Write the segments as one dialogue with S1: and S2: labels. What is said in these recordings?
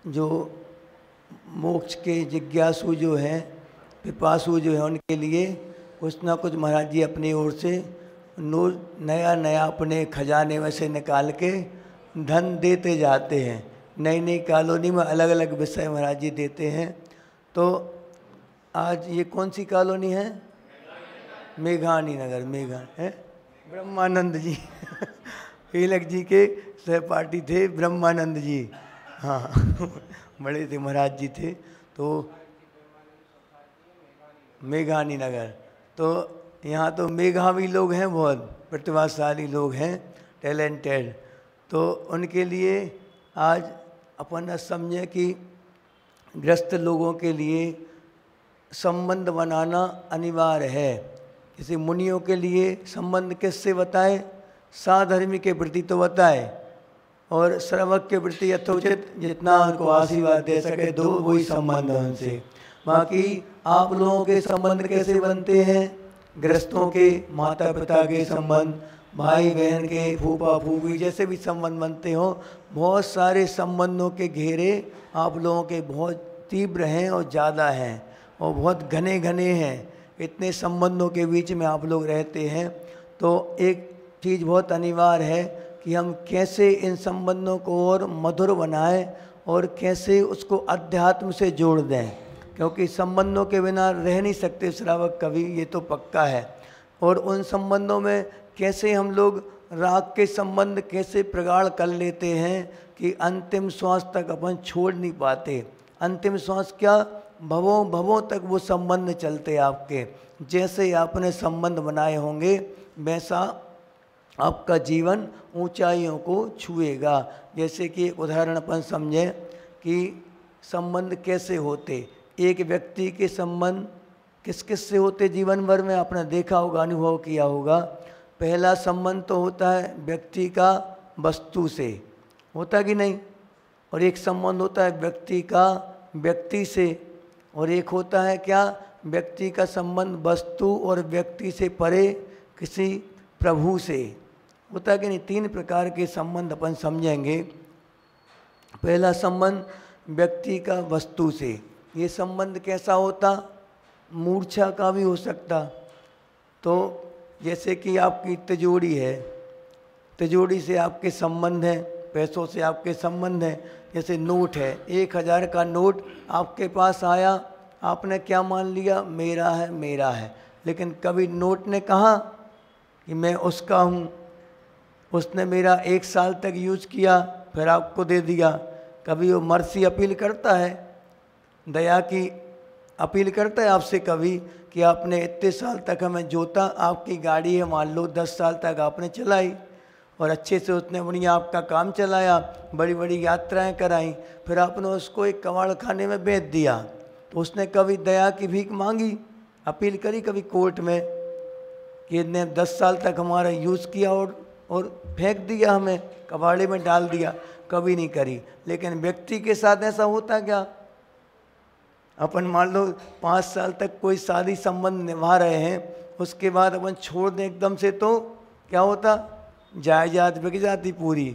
S1: जो मोक्ष के जिज्ञासु जो हैं, पिपासु जो हैं, उनके लिए कुछ ना कुछ महाराज जी अपनी ओर से नया नया अपने खजाने में से निकाल के धन देते जाते हैं। नई नई कॉलोनी में अलग अलग विषय महाराज जी देते हैं। तो आज ये कौन सी कॉलोनी है? मेघानी नगर, है ब्रह्मानंद जी हीलक जी के सहपाठी थे ब्रह्मानंद जी, हाँ बड़े थे महाराज जी थे। तो मेघानी नगर, तो यहाँ तो मेधावी लोग हैं, बहुत प्रतिभाशाली लोग हैं, टैलेंटेड। तो उनके लिए आज अपन समझे कि ग्रस्त लोगों के लिए संबंध बनाना अनिवार्य है। किसी मुनियों के लिए संबंध किससे बताए? साधर्मी के प्रति तो बताए, और श्रावक के प्रति यथोचित जितना उनको आशीर्वाद दे सके दो, वही संबंध उनसे। बाकी आप लोगों के संबंध कैसे बनते हैं? गृहस्थों के माता पिता के संबंध, भाई बहन के, फूफा फूफी, जैसे भी संबंध बनते हो, बहुत सारे संबंधों के घेरे आप लोगों के बहुत तीव्र हैं और ज़्यादा हैं और बहुत घने घने हैं। इतने संबंधों के बीच में आप लोग रहते हैं। तो एक चीज़ बहुत अनिवार्य है कि हम कैसे इन संबंधों को और मधुर बनाएं और कैसे उसको अध्यात्म से जोड़ दें, क्योंकि संबंधों के बिना रह नहीं सकते श्रावक कभी, ये तो पक्का है। और उन संबंधों में कैसे हम लोग राग के संबंध कैसे प्रगाढ़ कर लेते हैं कि अंतिम श्वास तक अपन छोड़ नहीं पाते। अंतिम श्वास क्या, भवों भवों तक वो संबंध चलते आपके। जैसे आपने संबंध बनाए होंगे वैसा आपका जीवन ऊंचाइयों को छुएगा। जैसे कि एक उदाहरण अपन समझें कि संबंध कैसे होते। एक व्यक्ति के संबंध किस किस से होते जीवन भर में, आपने देखा होगा, अनुभव किया होगा। पहला संबंध तो होता है व्यक्ति का वस्तु से, होता कि नहीं? और एक संबंध होता है व्यक्ति का व्यक्ति से, और एक होता है क्या, व्यक्ति का संबंध वस्तु और व्यक्ति से परे किसी प्रभु से, होता कि नहीं? तीन प्रकार के संबंध अपन समझेंगे। पहला संबंध व्यक्ति का वस्तु से, ये संबंध कैसा होता? मूर्छा का भी हो सकता। तो जैसे कि आपकी तिजोरी है, तिजोरी से आपके संबंध हैं, पैसों से आपके संबंध हैं। जैसे नोट है, 1000 का नोट आपके पास आया, आपने क्या मान लिया? मेरा है, मेरा है। लेकिन कभी नोट ने कहा कि मैं उसका हूँ? उसने मेरा 1 साल तक यूज किया फिर आपको दे दिया। कभी वो मर्सी अपील करता है, दया की अपील करता है आपसे कभी कि आपने इतने साल तक हमें जोता, आपकी गाड़ी है मान लो 10 साल तक आपने चलाई और अच्छे से उसने बढ़िया आपका काम चलाया, बड़ी बड़ी यात्राएं कराई, फिर आपने उसको एक कबाड़ खाने में बेच दिया। तो उसने कभी दया की भीख मांगी, अपील करी कभी कोर्ट में कि इसने 10 साल तक हमारा यूज़ किया और फेंक दिया, हमें कबाड़े में डाल दिया? कभी नहीं करी। लेकिन व्यक्ति के साथ ऐसा होता क्या? अपन मान लो 5 साल तक कोई शादी संबंध निभा रहे हैं, उसके बाद अपन छोड़ दें एकदम से, तो क्या होता? जायदाद बिक जाती पूरी,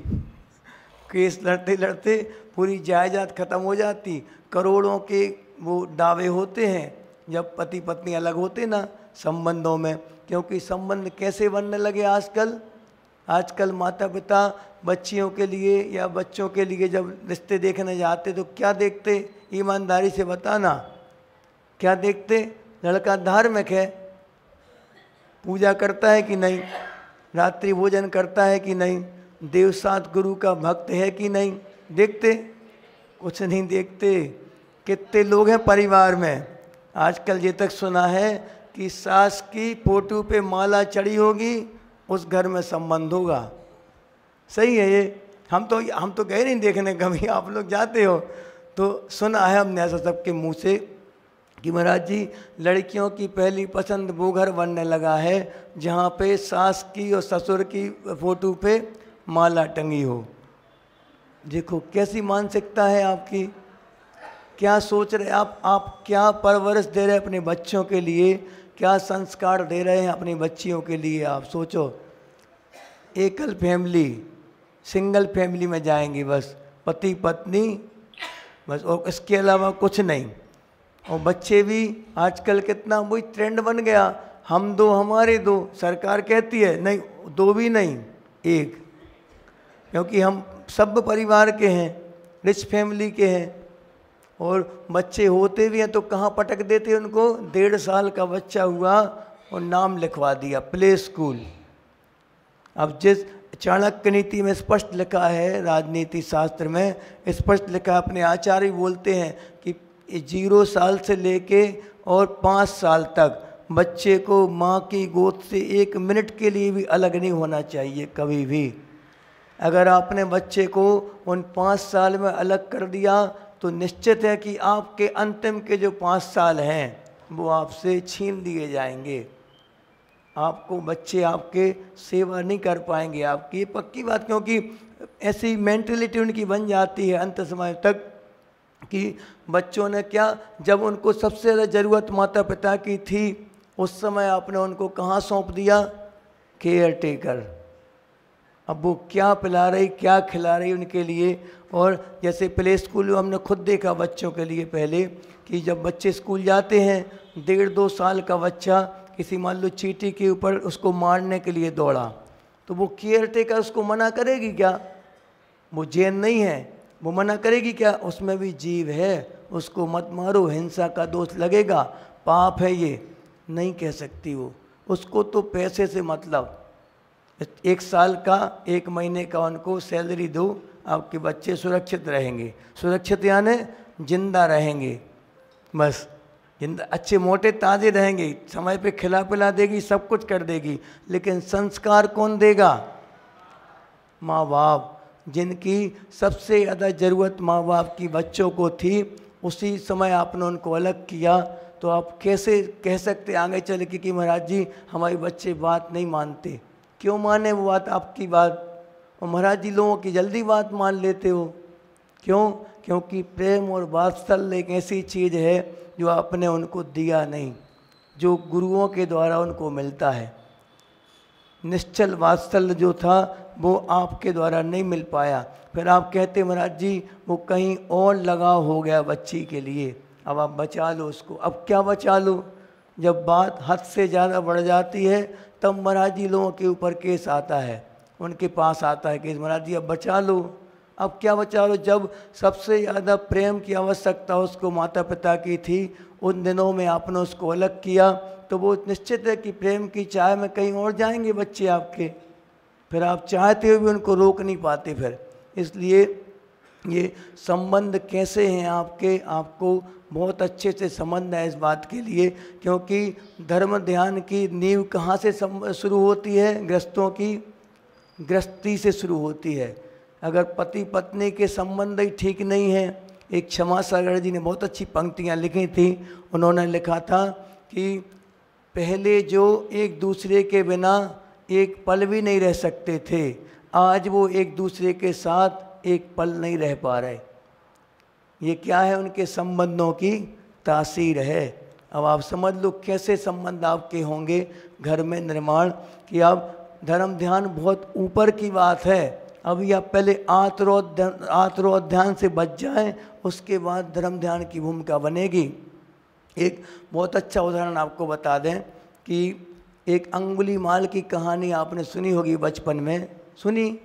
S1: केस लड़ते लड़ते पूरी जायदाद खत्म हो जाती। करोड़ों के वो दावे होते हैं जब पति पत्नी अलग होते ना संबंधों में। क्योंकि संबंध कैसे बनने लगे आजकल माता पिता बच्चियों के लिए या बच्चों के लिए जब रिश्ते देखने जाते तो क्या देखते? ईमानदारी से बताना, क्या देखते? लड़का धार्मिक है, पूजा करता है कि नहीं, रात्रि भोजन करता है कि नहीं, देवसात गुरु का भक्त है कि नहीं, देखते? कुछ नहीं देखते। कितने लोग हैं परिवार में, आजकल ये तक सुना है कि सास की फोटो पे माला चढ़ी होगी, उस घर में संबंध होगा। सही है ये? हम तो गए नहीं देखने कभी, आप लोग जाते हो तो सुना है हमने ऐसा सबके मुंह से कि महाराज जी लड़कियों की पहली पसंद वो घर बनने लगा है जहाँ पे सास की और ससुर की फोटो पे माला टंगी हो। देखो कैसी मानसिकता है आपकी, क्या सोच रहे आप क्या परवरिश दे रहे हैं अपने बच्चों के लिए, क्या संस्कार दे रहे हैं अपनी बच्चियों के लिए? आप सोचो। एकल फैमिली, सिंगल फैमिली में जाएंगे, बस पति पत्नी बस, और इसके अलावा कुछ नहीं। और बच्चे भी आजकल कितना वही ट्रेंड बन गया, हम दो हमारे दो, सरकार कहती है नहीं दो भी नहीं एक, क्योंकि हम सब परिवार के हैं, रिच फैमिली के हैं। और बच्चे होते भी हैं तो कहाँ पटक देते हैं उनको, 1.5 साल का बच्चा हुआ और नाम लिखवा दिया प्ले स्कूल। अब जिस चाणक्य नीति में स्पष्ट लिखा है, राजनीति शास्त्र में स्पष्ट लिखा, अपने आचार्य बोलते हैं कि 0 साल से लेके और 5 साल तक बच्चे को माँ की गोद से 1 मिनट के लिए भी अलग नहीं होना चाहिए कभी भी। अगर आपने बच्चे को उन 5 साल में अलग कर दिया तो निश्चित है कि आपके अंतिम के जो 5 साल हैं वो आपसे छीन लिए जाएंगे। आपको बच्चे आपके सेवा नहीं कर पाएंगे आपकी, ये पक्की बात, क्योंकि ऐसी मेंटलिटी उनकी बन जाती है अंत समय तक कि बच्चों ने क्या, जब उनको सबसे ज़्यादा ज़रूरत माता पिता की थी उस समय आपने उनको कहाँ सौंप दिया, केयर टेकर। अब वो क्या पिला रही क्या खिला रही उनके लिए। और जैसे प्ले स्कूल में हमने खुद देखा बच्चों के लिए पहले कि जब बच्चे स्कूल जाते हैं, 1.5-2 साल का बच्चा किसी मान लो चींटी के ऊपर उसको मारने के लिए दौड़ा, तो वो केयर टेकर उसको मना करेगी क्या? वो जैन नहीं है, वो मना करेगी क्या? उसमें भी जीव है, उसको मत मारो, हिंसा का दोष लगेगा, पाप है, ये नहीं कह सकती वो। उसको तो पैसे से मतलब, 1 साल का 1 महीने का उनको सैलरी दो, आपके बच्चे सुरक्षित रहेंगे। सुरक्षित यानी जिंदा रहेंगे, बस जिंदा, अच्छे मोटे ताज़े रहेंगे, समय पे खिला पिला देगी, सब कुछ कर देगी। लेकिन संस्कार कौन देगा? माँ बाप। जिनकी सबसे ज़्यादा ज़रूरत माँ बाप की बच्चों को थी, उसी समय आपने उनको अलग किया, तो आप कैसे कह सकते आगे चल के कि महाराज जी हमारे बच्चे बात नहीं मानते? क्यों माने वो बात, आपकी बात? और महाराज जी लोगों की जल्दी बात मान लेते हो, क्यों? क्योंकि प्रेम और वात्सल्य एक ऐसी चीज़ है जो आपने उनको दिया नहीं, जो गुरुओं के द्वारा उनको मिलता है। निश्चल वात्सल्य जो था वो आपके द्वारा नहीं मिल पाया। फिर आप कहते महाराज जी वो कहीं और लगाव हो गया बच्ची के लिए, अब आप बचा लो उसको। अब क्या बचा लो? जब बात हद से ज़्यादा बढ़ जाती है तब महाराज जी लोगों के ऊपर केस आता है, उनके पास आता है केस, महाराज जी अब बचा लो। अब क्या बचा लो? जब सबसे ज़्यादा प्रेम की आवश्यकता उसको माता पिता की थी, उन दिनों में आपने उसको अलग किया, तो वो निश्चित है कि प्रेम की चाह में कहीं और जाएंगे बच्चे आपके। फिर आप चाहते हुए भी उनको रोक नहीं पाते फिर। इसलिए ये संबंध कैसे हैं आपके, आपको बहुत अच्छे से संबंध है इस बात के लिए, क्योंकि धर्म ध्यान की नींव कहाँ से शुरू होती है? गृहस्थों की गृहस्थी से शुरू होती है। अगर पति पत्नी के संबंध ही ठीक नहीं है, एक क्षमा सागर जी ने बहुत अच्छी पंक्तियाँ लिखी थी, उन्होंने लिखा था कि पहले जो एक दूसरे के बिना एक पल भी नहीं रह सकते थे, आज वो एक दूसरे के साथ एक पल नहीं रह पा रहे। ये क्या है? उनके संबंधों की तासीर है। अब आप समझ लो कैसे संबंध आपके होंगे घर में निर्माण, कि अब धर्म ध्यान बहुत ऊपर की बात है। अभी आप पहले आत्रोध्यान से बच जाएं, उसके बाद धर्म ध्यान की भूमिका बनेगी। एक बहुत अच्छा उदाहरण आपको बता दें कि एक अंगुलीमाल की कहानी आपने सुनी होगी बचपन में, सुनी?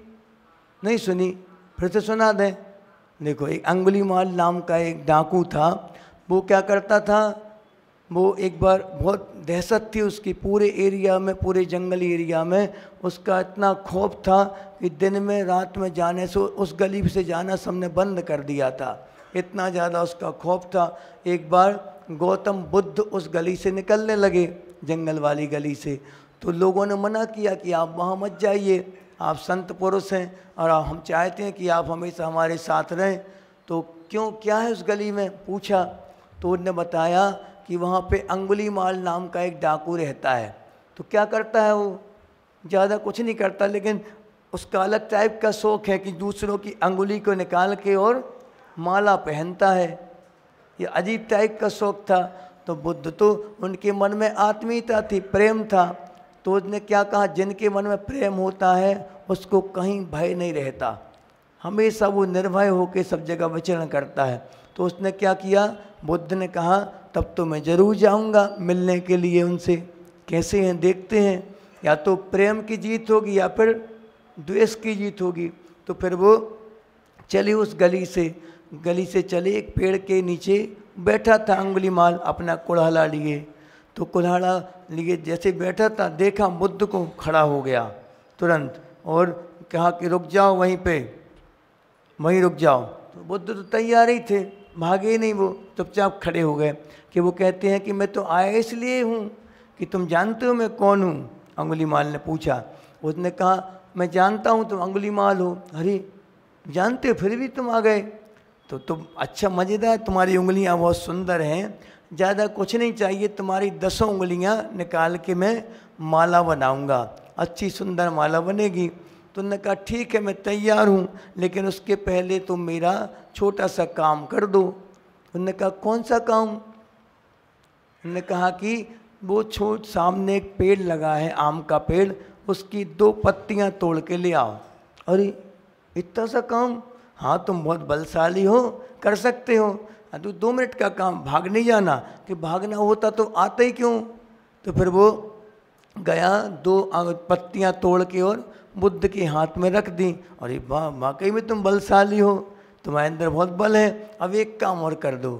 S1: नहीं सुनी? फिर से सुना दें। देखो, एक अंगुलीमाल नाम का एक डाकू था। वो क्या करता था, वो एक बार बहुत दहशत थी उसकी पूरे एरिया में, पूरे जंगली एरिया में। उसका इतना खौफ था कि दिन में रात में जाने से, उस गली से जाना सबने बंद कर दिया था, इतना ज़्यादा उसका खौफ था। एक बार गौतम बुद्ध उस गली से निकलने लगे, जंगल वाली गली से, तो लोगों ने मना किया कि आप वहाँ मत जाइए, आप संत पुरुष हैं और हम चाहते हैं कि आप हमेशा हमारे साथ रहें। तो क्यों, क्या है उस गली में? पूछा तो उन्होंने बताया कि वहाँ पे अंगुलीमाल नाम का एक डाकू रहता है। तो क्या करता है वो? ज़्यादा कुछ नहीं करता, लेकिन उसका अलग टाइप का शौक़ है कि दूसरों की अंगुली को निकाल के और माला पहनता है। ये अजीब टाइप का शौक़ था। तो बुद्ध तो उनके मन में आत्मीयता थी, प्रेम था, तो उसने क्या कहा, जिनके मन में प्रेम होता है उसको कहीं भय नहीं रहता। हमेशा वो निर्भय होकर सब जगह विचरण करता है। तो उसने क्या किया, बुद्ध ने कहा तब तो मैं जरूर जाऊंगा मिलने के लिए उनसे, कैसे हैं देखते हैं, या तो प्रेम की जीत होगी या फिर द्वेष की जीत होगी। तो फिर वो चले उस गली से चले, एक पेड़ के नीचे बैठा था अंगुलीमाल अपना कुल्हाड़ा लिए। तो कुल्हाड़ा लिए जैसे बैठा था, देखा बुद्ध को, खड़ा हो गया तुरंत और कहा कि रुक जाओ वहीं रुक जाओ। तो बुद्ध तो तैयार ही थे, भागे ही नहीं, वो चुपचाप खड़े हो गए। कि वो कहते हैं कि मैं तो आया इसलिए हूँ कि तुम जानते हो मैं कौन हूँ? अंगुलीमाल ने पूछा। उसने कहा मैं जानता हूँ तुम अंगुलीमाल हो। अरे जानते हो फिर भी तुम आ गए? तो तुम अच्छा मज़ेदार, तुम्हारी उंगलियाँ बहुत सुंदर हैं, ज़्यादा कुछ नहीं चाहिए, तुम्हारी 10 उंगलियाँ निकाल के मैं माला बनाऊँगा, अच्छी सुंदर माला बनेगी। तो उन्होंने कहा ठीक है मैं तैयार हूँ, लेकिन उसके पहले तुम मेरा छोटा सा काम कर दो। उन्होंने कहा कौन सा काम? उन्होंने कहा कि वो सामने एक पेड़ लगा है, आम का पेड़, उसकी 2 पत्तियाँ तोड़ के ले आओ। अरे इतना सा काम? हाँ तुम बहुत बलशाली हो, कर सकते हो। तो 2 मिनट का काम, भाग नहीं जाना। कि भागना होता तो आते ही क्यों? तो फिर वो गया, 2 पत्तियाँ तोड़ के और बुद्ध के हाथ में रख दी। अरे वाह, वाकई में तुम बलशाली हो, तुम्हारे अंदर बहुत बल है। अब एक काम और कर दो।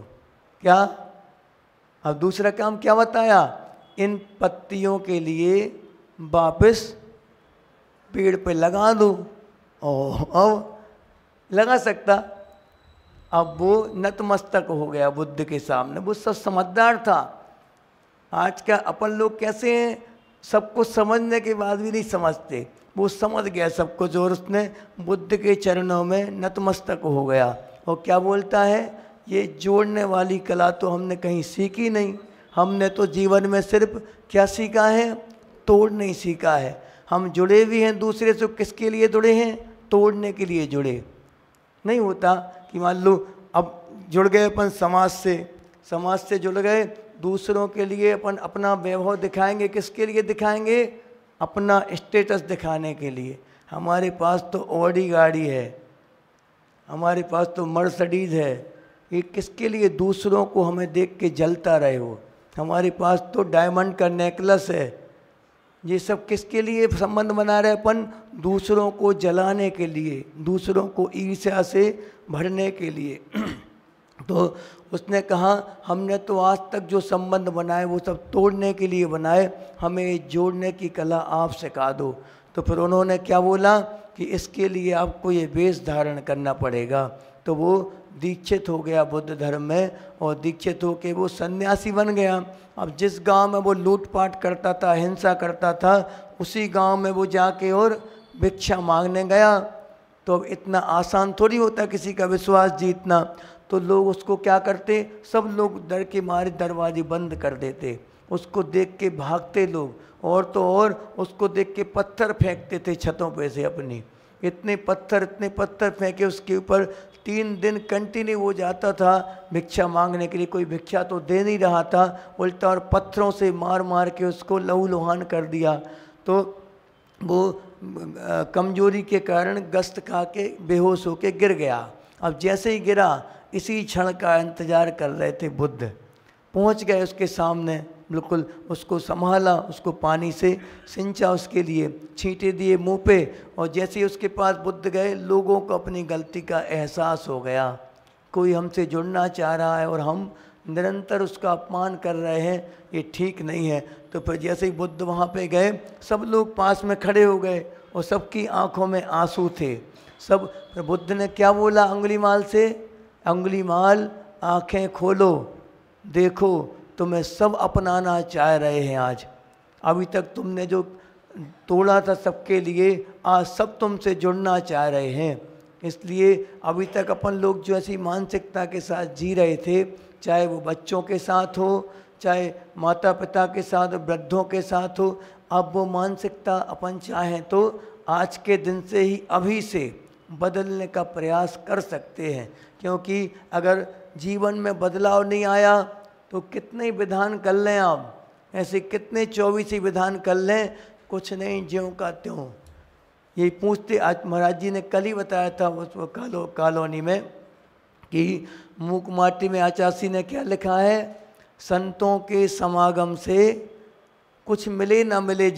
S1: क्या? अब दूसरा काम क्या बताया? इन पत्तियों के लिए वापस पेड़ पे लगा दो। ओह, अब लगा सकता। अब वो नतमस्तक हो गया बुद्ध के सामने। वो सब समझदार था। आज का अपन लोग कैसे हैं, सब कुछ समझने के बाद भी नहीं समझते। वो समझ गया सब कुछ और उसने बुद्ध के चरणों में नतमस्तक हो गया। और क्या बोलता है, ये जोड़ने वाली कला तो हमने कहीं सीखी नहीं, हमने तो जीवन में सिर्फ क्या सीखा है, तोड़ना ही सीखा है। हम जुड़े भी हैं दूसरे से, किसके लिए जुड़े हैं? तोड़ने के लिए जुड़े। नहीं होता कि मान लो अब जुड़ गए अपन समाज से जुड़ गए, दूसरों के लिए अपन अपना वैभव दिखाएंगे। किसके लिए दिखाएंगे? अपना स्टेटस दिखाने के लिए। हमारे पास तो ऑडी गाड़ी है, हमारे पास तो मर्सिडीज है। ये किसके लिए? दूसरों को हमें देख के जलता रहे हो। हमारे पास तो डायमंड का नेकलेस है। ये सब किसके लिए संबंध बना रहे अपन? दूसरों को जलाने के लिए, दूसरों को ईर्ष्या से भरने के लिए। तो उसने कहा हमने तो आज तक जो संबंध बनाए वो सब तोड़ने के लिए बनाए, हमें जोड़ने की कला आप सिखा दो। तो फिर उन्होंने क्या बोला कि इसके लिए आपको ये वेश धारण करना पड़ेगा। तो वो दीक्षित हो गया बुद्ध धर्म में, और दीक्षित होके वो सन्यासी बन गया। अब जिस गांव में वो लूटपाट करता था, हिंसा करता था, उसी गांव में वो जाके और भिक्षा मांगने गया। तो अब इतना आसान थोड़ी होता किसी का विश्वास जीतना। तो लोग उसको क्या करते, सब लोग डर के मारे दरवाजे बंद कर देते, उसको देख के भागते लोग, और तो और उसको देख के पत्थर फेंकते थे छतों पे से अपनी। इतने पत्थर फेंके उसके ऊपर। 3 दिन कंटिन्यू हो जाता था भिक्षा मांगने के लिए, कोई भिक्षा तो दे नहीं रहा था, उल्टा और पत्थरों से मार मार के उसको लहूलुहान कर दिया। तो वो कमजोरी के कारण गस्त खा के बेहोश होके गिर गया। अब जैसे ही गिरा, इसी क्षण का इंतजार कर रहे थे बुद्ध। पहुंच गए उसके सामने, बिल्कुल उसको संभाला, उसको पानी से सिंचा, उसके लिए छींटे दिए मुंह पे। और जैसे ही उसके पास बुद्ध गए, लोगों को अपनी गलती का एहसास हो गया। कोई हमसे जुड़ना चाह रहा है और हम निरंतर उसका अपमान कर रहे हैं, ये ठीक नहीं है। तो फिर जैसे ही बुद्ध वहाँ पे गए, सब लोग पास में खड़े हो गए और सबकी आंखों में आंसू थे। सब बुद्ध ने क्या बोला अंगुलीमाल से, अंगुलीमाल आंखें खोलो, देखो तुम्हें सब अपनाना चाह रहे हैं आज। अभी तक तुमने जो तोड़ा था सबके लिए, आज सब तुमसे जुड़ना चाह रहे हैं। इसलिए अभी तक अपन लोग जो ऐसी मानसिकता के साथ जी रहे थे, चाहे वो बच्चों के साथ हो, चाहे माता पिता के साथ, वृद्धों के साथ हो, अब वो मानसिकता अपन चाहें तो आज के दिन से ही, अभी से बदलने का प्रयास कर सकते हैं। क्योंकि अगर जीवन में बदलाव नहीं आया तो कितने विधान कर लें आप, ऐसे कितने 24 विधान कर लें, कुछ नहीं, ज्यों का त्यों। यही पूछते, आज महाराज जी ने कल ही बताया था उस कॉलोनी में कि मूक माटी में आचार्य ने क्या लिखा है, संतों के समागम से कुछ मिले न मिले